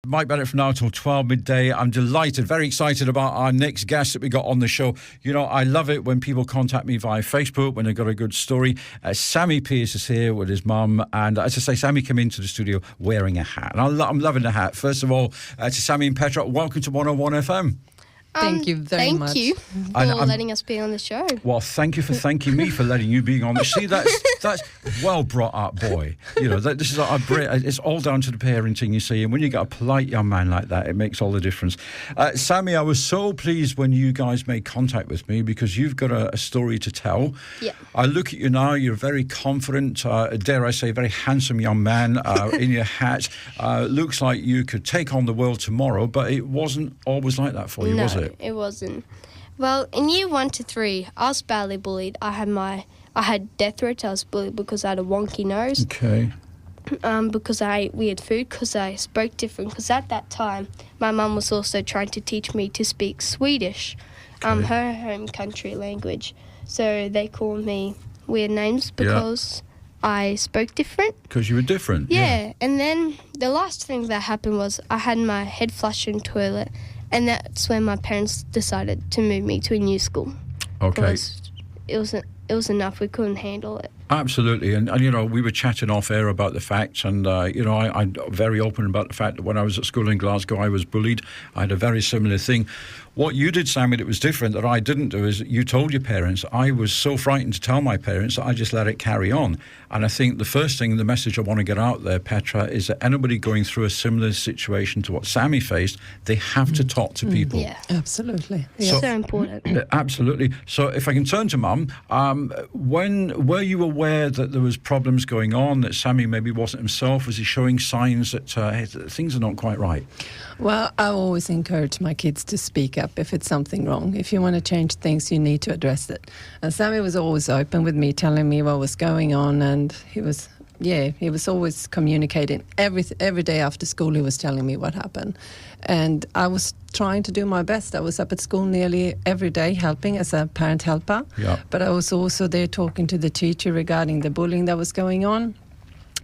Mike Bennett from now till 12 midday. I'm delighted, very excited about our next guest that we got on the show. You know, I love it when people contact me via Facebook when they've got a good story. Sammy Pearce is here with his mum. And as I say, Sammy came into the studio wearing a hat. And I'm loving the hat. First of all, to Sammy and Petra, welcome to 101 FM. Thank you very much. Thank you for letting us be on the show. Well, thank you for thanking me for letting you be on the show. See, that's well brought up, boy. You know, this is it's all down to the parenting, you see. And when you get a polite young man like that, it makes all the difference. Sammy, I was so pleased when you guys made contact with me because you've got a story to tell. Yeah. I look at you now. You're very confident, dare I say, very handsome young man in your hat. Looks like you could take on the world tomorrow, but it wasn't always like that for you, was it? It wasn't. Well, in year 1 to 3, I was badly bullied. I had death threats. I was bullied because I had a wonky nose. Okay. Because I ate weird food, because I spoke different. Because at that time, my mum was also trying to teach me to speak Swedish, her home country language. So they called me weird names because I spoke different. Because you were different. Yeah. And then the last thing that happened was I had my head flushed in the toilet. And that's when my parents decided to move me to a new school. Okay. Because it was enough. We couldn't handle it. Absolutely. And you know, we were chatting off air about the facts. And, you know, I'm very open about the fact that when I was at school in Glasgow, I was bullied. I had a very similar thing. What you did, Sammy, that was different that I didn't do is you told your parents. I was so frightened to tell my parents that I just let it carry on. And I think the first thing, the message I want to get out there, Petra, is that anybody going through a similar situation to what Sammy faced, they have to talk to people. Yeah. Absolutely. So important. Absolutely. So if I can turn to Mum, when were you aware that there was problems going on, that Sammy maybe wasn't himself? Was he showing signs that things are not quite right? Well, I always encourage my kids to speak up if it's something wrong. If you want to change things, you need to address it. And Sammy was always open with me, telling me what was going on, and he was always communicating. Every day after school, he was telling me what happened. And I was trying to do my best. I was up at school nearly every day helping as a parent helper. Yeah. But I was also there talking to the teacher regarding the bullying that was going on.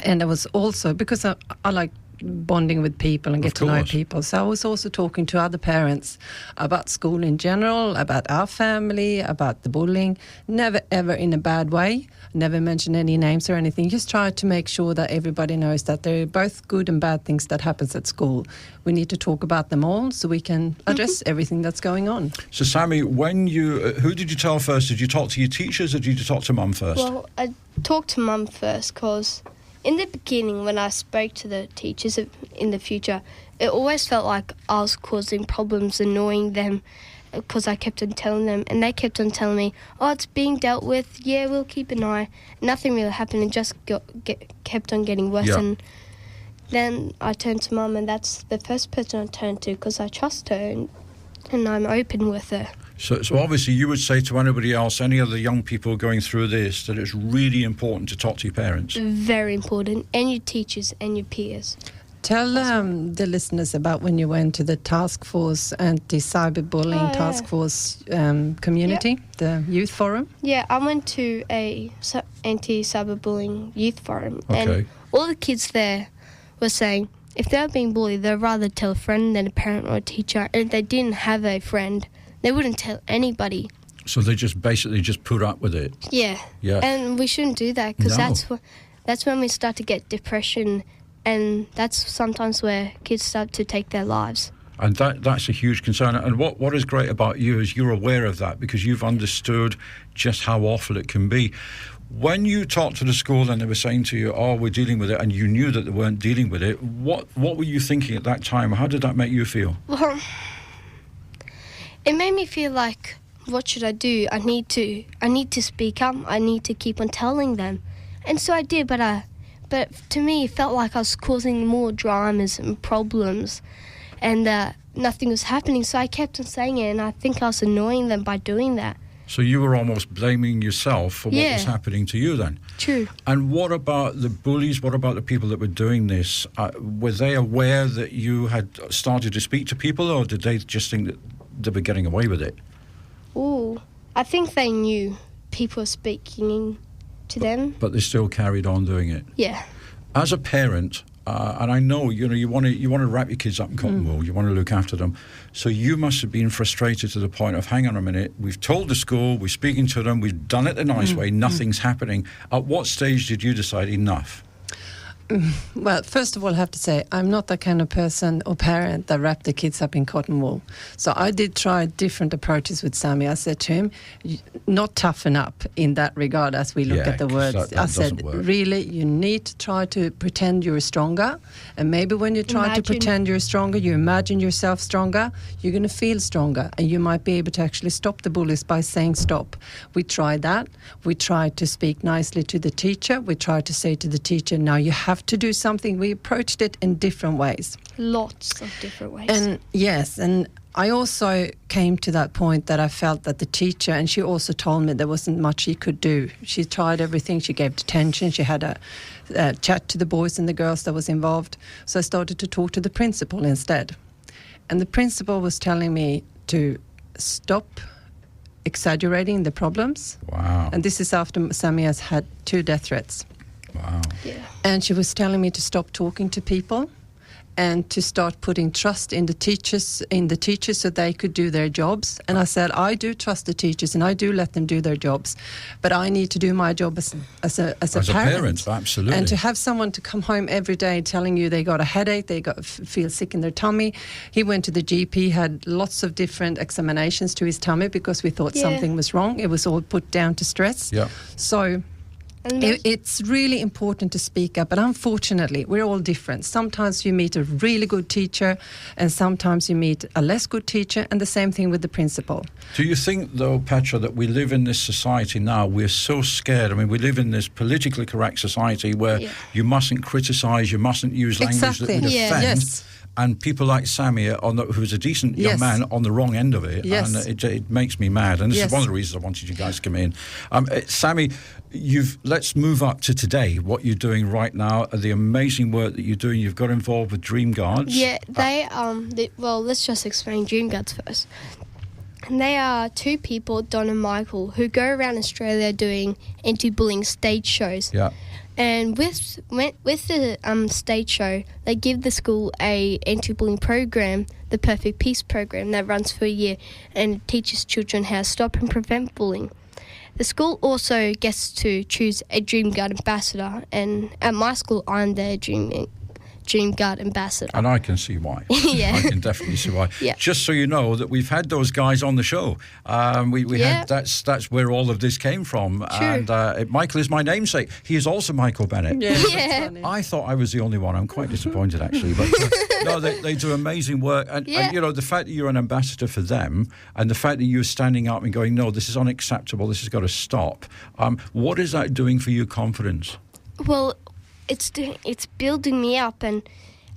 And I was also, because I like bonding with people and get to know people. So I was also talking to other parents about school in general, about our family, about the bullying. Never ever in a bad way. Never mention any names or anything. Just try to make sure that everybody knows that there are both good and bad things that happens at school. We need to talk about them all so we can address everything that's going on. So Sammy, who did you tell first? Did you talk to your teachers or did you talk to Mum first? Well, I talked to Mum first because in the beginning, when I spoke to the teachers in the future, it always felt like I was causing problems, annoying them, because I kept on telling them, and they kept on telling me, oh, it's being dealt with, yeah, we'll keep an eye. Nothing really happened, it just kept on getting worse. Yeah. And then I turned to Mum, and that's the first person I turned to because I trust her and I'm open with her. So obviously you would say to anybody else, any other young people going through this, that it's really important to talk to your parents. Very important, and your teachers and your peers. Tell the listeners about when you went to the task force, anti-cyberbullying task force community, the youth forum. Yeah, I went to a anti-cyberbullying youth forum, Okay. and all the kids there were saying if they were being bullied, they'd rather tell a friend than a parent or a teacher, and if they didn't have a friend, they wouldn't tell anybody. So they just basically put up with it. Yeah. Yeah. And we shouldn't do that because No. that's when we start to get depression, and that's sometimes where kids start to take their lives. And that's a huge concern. And what is great about you is you're aware of that because you've understood just how awful it can be. When you talked to the school and they were saying to you, oh, we're dealing with it, and you knew that they weren't dealing with it, what were you thinking at that time? How did that make you feel? Well, it made me feel like, what should I do? I need to speak up. I need to keep on telling them. And so I did, but to me it felt like I was causing more dramas and problems, and nothing was happening. So I kept on saying it, and I think I was annoying them by doing that. So you were almost blaming yourself for what was happening to you then? True. And what about the bullies? What about the people that were doing this? Were they aware that you had started to speak to people, or did they just think that they were getting away with it? Ooh, I think they knew people were speaking to them. But they still carried on doing it? Yeah. As a parent, and I know, you want to wrap your kids up in cotton wool. You want to look after them. So you must have been frustrated to the point of, hang on a minute, we've told the school, we're speaking to them, we've done it the nice way, nothing's happening. At what stage did you decide enough? Well, first of all, I have to say, I'm not the kind of person or parent that wrap the kids up in cotton wool. So I did try different approaches with Sammy. I said to him, not toughen up in that regard as we look at the words. I said, really, you need to try to pretend you're stronger. And maybe when you try to pretend you're stronger, you imagine yourself stronger, you're going to feel stronger. And you might be able to actually stop the bullies by saying stop. We tried that. We tried to speak nicely to the teacher. We tried to say to the teacher, now you have to do something. We approached it in different ways. Lots of different ways. And yes, and I also came to that point that I felt that the teacher, and she also told me there wasn't much she could do. She tried everything. She gave detention. She had a chat to the boys and the girls that was involved. So I started to talk to the principal instead. And the principal was telling me to stop exaggerating the problems. Wow. And this is after Sammy has had 2 death threats. Wow. Yeah. And she was telling me to stop talking to people and to start putting trust in the teachers so they could do their jobs. And I said, I do trust the teachers and I do let them do their jobs, but I need to do my job as a parent. Absolutely. And to have someone to come home every day telling you they got a headache, they feel sick in their tummy. He went to the GP, had lots of different examinations to his tummy because we thought something was wrong. It was all put down to stress. Yeah. So it's really important to speak up, but unfortunately we're all different. Sometimes you meet a really good teacher and sometimes you meet a less good teacher, and the same thing with the principal. Do you think though, Petra, that we live in this society now, we're so scared? I mean, we live in this politically correct society where you mustn't criticise, you mustn't use language that would offend. Yes. And people like Sammy, who's a decent young man, on the wrong end of it. Yes. And it makes me mad. And this is one of the reasons I wanted you guys to come in. Sammy, let's move up to today, what you're doing right now, the amazing work that you're doing. You've got involved with Dream Guards. Yeah, well, let's just explain Dream Guards first. And they are 2 people, Don and Michael, who go around Australia doing anti-bullying stage shows. Yeah. And with the stage show, they give the school a anti-bullying program, the Perfect Peace program, that runs for a year and teaches children how to stop and prevent bullying. The school also gets to choose a Dream Guard ambassador, and at my school, I'm their Dream Guard ambassador. And I can see why. Yeah. I can definitely see why. Yeah. Just so you know that we've had those guys on the show. We had that's where all of this came from. True. And Michael is my namesake. He is also Michael Bennett. Yeah. I thought I was the only one. I'm quite disappointed actually, but no, they do amazing work. And the fact that you're an ambassador for them, and the fact that you're standing up and going, no, this is unacceptable. This has got to stop. What is that doing for your confidence? Well, it's building me up, and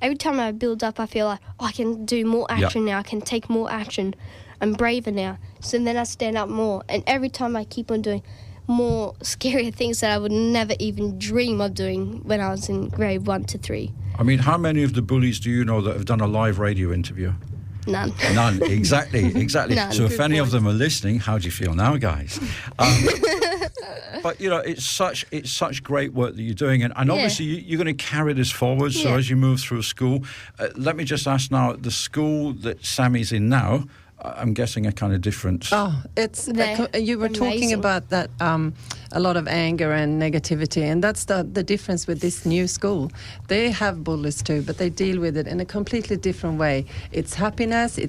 every time I build up, I feel like I can do more action now. I can take more action. I'm braver now. So then I stand up more, and every time I keep on doing more scarier things that I would never even dream of doing when I was in grade 1 to 3. I mean, how many of the bullies do you know that have done a live radio interview? None. None, exactly. None. So if any of them are listening, how do you feel now, guys? But, it's such great work that you're doing. And obviously you're going to carry this forward. So as you move through school, let me just ask now, the school that Sammy's in now, I'm guessing a kind of different... Oh, it's... you were talking about that, a lot of anger and negativity, and that's the difference with this new school. They have bullies too, but they deal with it in a completely different way. It's happiness,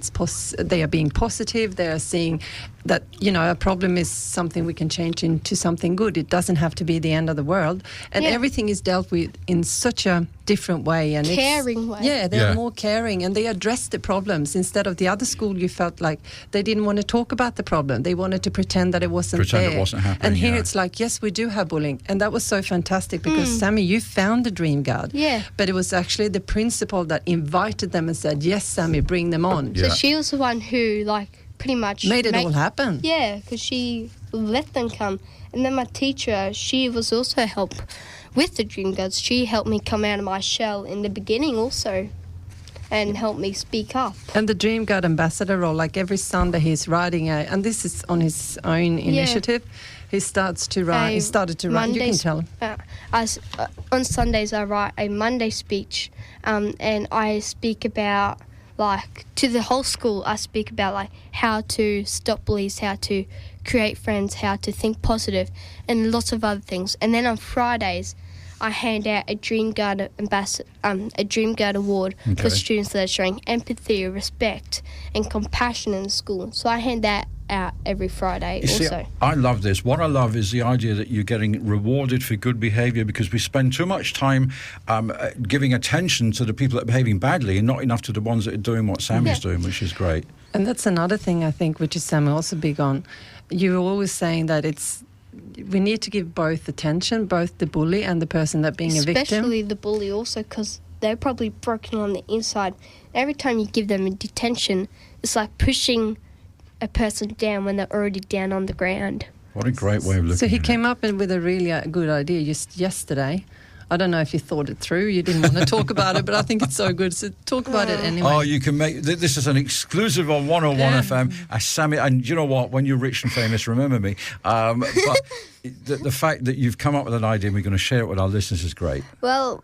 they are being positive, they are seeing that, a problem is something we can change into something good. It doesn't have to be the end of the world. And everything is dealt with in such a different way. And caring way. Yeah, they're more caring, and they address the problems. Instead of the other school, you felt like they didn't want to talk about the problem. They wanted to pretend that it wasn't there. It wasn't happening. And here it's like, yes, we do have bullying. And that was so fantastic because, Sammy, you found the Dream Guard. Yeah. But it was actually the principal that invited them and said, yes, Sammy, bring them on. So she was the one who, pretty much... Made it all happen. Yeah, because she let them come. And then my teacher, she was also help with the Dream Guards. She helped me come out of my shell in the beginning also. and help me speak up. And the Dream Guard ambassador role, like every Sunday he's writing and this is on his own initiative. He started to write. You can tell him. On Sundays I write a Monday speech, and I speak about, like, to the whole school. I speak about, like, how to stop bullies, how to create friends, how to think positive, and lots of other things. And then on Fridays, I hand out a Dream Guard award for students that are showing empathy, respect, and compassion in school. So I hand that out every Friday also. See, I love this. What I love is the idea that you're getting rewarded for good behaviour, because we spend too much time giving attention to the people that are behaving badly and not enough to the ones that are doing what Sammy's doing, which is great. And that's another thing I think, which is Sammy also big on. You're always saying that we need to give both attention, both the bully and the person that being a victim. Especially the bully also, because they're probably broken on the inside. Every time you give them a detention, it's like pushing a person down when they're already down on the ground. What a great way of looking at it. So he came up with a really good idea just yesterday. I don't know if you thought it through. You didn't want to talk about it, but I think it's so good. So talk about it anyway. Oh, you can make... This is an exclusive on 101 FM. Sammy, and you know what? When you're rich and famous, remember me. But the fact that you've come up with an idea and we're going to share it with our listeners is great. Well,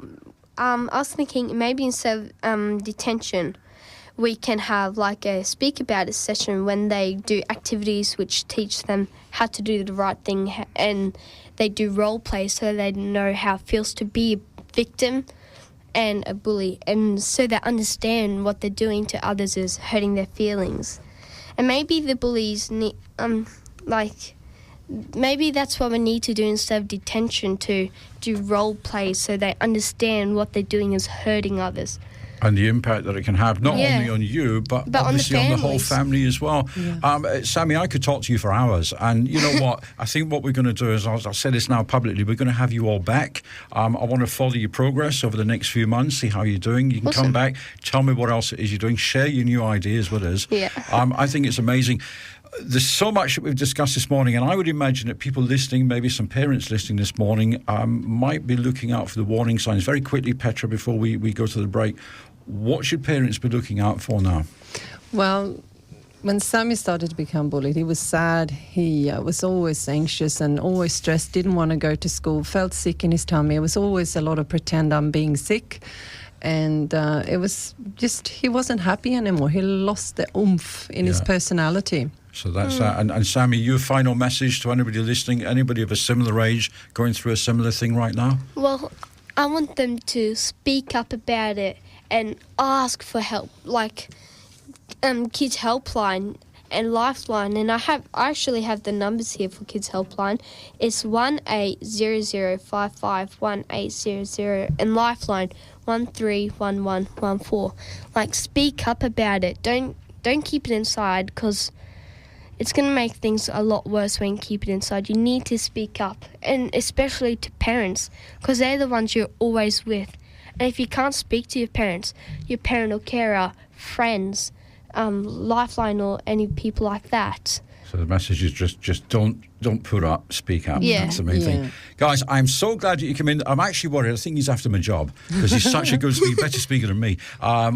I was thinking maybe instead of detention, we can have like a speak about it session when they do activities which teach them how to do the right thing, and they do role play so they know how it feels to be a victim and a bully, and so they understand what they're doing to others is hurting their feelings. And maybe the bullies need, maybe that's what we need to do instead of detention, to do role play so they understand what they're doing is hurting others. And the impact that it can have, not only on you, but obviously on the whole family as well. Yeah. Sammy, I could talk to you for hours. And you know what? I think what we're going to do is, I'll say this now publicly, we're going to have you all back. I want to follow your progress over the next few months, see how you're doing. You can come back, tell me what else it is you're doing, share your new ideas with us. Yeah. I think it's amazing. There's so much that we've discussed this morning, and I would imagine that people listening, maybe some parents listening this morning, might be looking out for the warning signs. Very quickly, Petra, before we go to the break, what should parents be looking out for now? Well, when Sammy started to become bullied, he was sad. He was always anxious and always stressed, didn't want to go to school, felt sick in his tummy. It was always a lot of pretend I'm being sick. And it was just, he wasn't happy anymore. He lost the oomph in his personality. So that's that. And Sammy, your final message to anybody listening, anybody of a similar age going through a similar thing right now? Well, I want them to speak up about it and ask for help, like Kids Helpline and Lifeline. And I actually have the numbers here for Kids Helpline. It's 1800551800 and Lifeline 131114. Like, speak up about it. Don't keep it inside, because it's going to make things a lot worse when you keep it inside. You need to speak up, and especially to parents, because they're the ones you're always with. And if you can't speak to your parent or carer, friends, Lifeline or any people like that. So the message is just don't put up, speak up. Yeah. That's the main thing. Guys, I'm so glad that you came in. I'm actually worried. I think he's after my job, because he's such a good speaker, better speaker than me,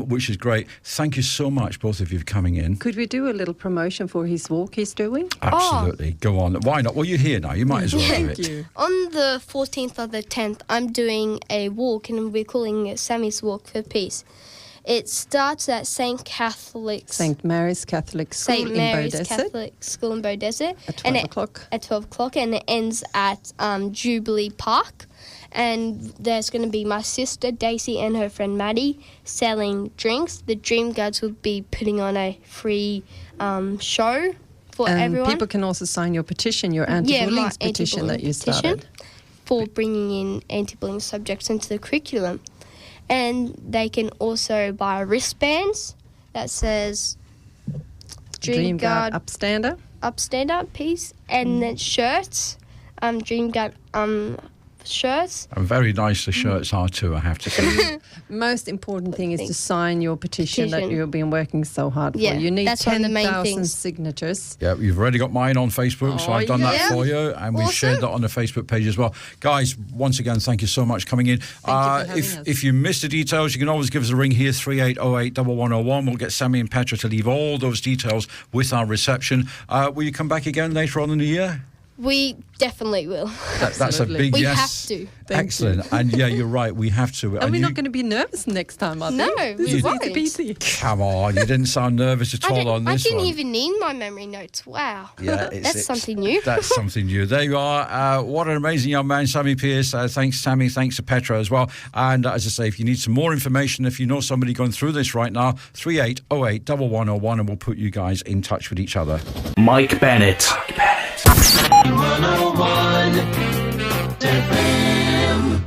which is great. Thank you so much, both of you, for coming in. Could we do a little promotion for his walk he's doing? Absolutely. Go on. Why not? Well, you're here now. You might as well do it. Thank you. On the 14th or the 10th, I'm doing a walk, and we're calling it Sammy's Walk for Peace. It starts at St. Mary's Catholic School in Beaudesert. Catholic School in Beaudesert. At 12 o'clock. At 12 o'clock, and it ends at Jubilee Park. And there's going to be my sister, Daisy, and her friend, Maddie, selling drinks. The Dream Guards will be putting on a free show for everyone. People can also sign your petition, your anti-bullying petition that you started. For bringing in anti-bullying subjects into the curriculum. And they can also buy wristbands that says Dream Guard Upstander, peace, and then shirts, Dream Guard shirts. And very nice the shirts are too, I have to say. Most important thing is to sign your petition that you've been working so hard for. Yeah, You need that's one of the main 10,000 things. signatures. Yeah, you've already got mine on Facebook, so I've done that for you, and we've Awesome. shared that on the Facebook page as well. Guys, once again, thank you so much for coming in. Thank you for having us. If you missed the details, you can always give us a ring here, 3808-1101. We'll get Sammy and Petra to leave all those details with our reception. Will you come back again later on in the year? We definitely will. That's a Absolutely. big We yes. have to. Excellent. And yeah, you're right, we have to. And we're not going to be nervous next time, are No, we? we This is won't. easy peasy. Come on, you didn't sound nervous at all on I this didn't one. even need my memory notes. Wow. Yeah, That's something new. That's something new. There you are. What an amazing young man, Sammy Pearce. Thanks, Sammy. Thanks to Petra as well. And as I say, if you need some more information, if you know somebody going through this right now, 3808-1101, and we'll put you guys in touch with each other. Mike Bennett. 101 FM.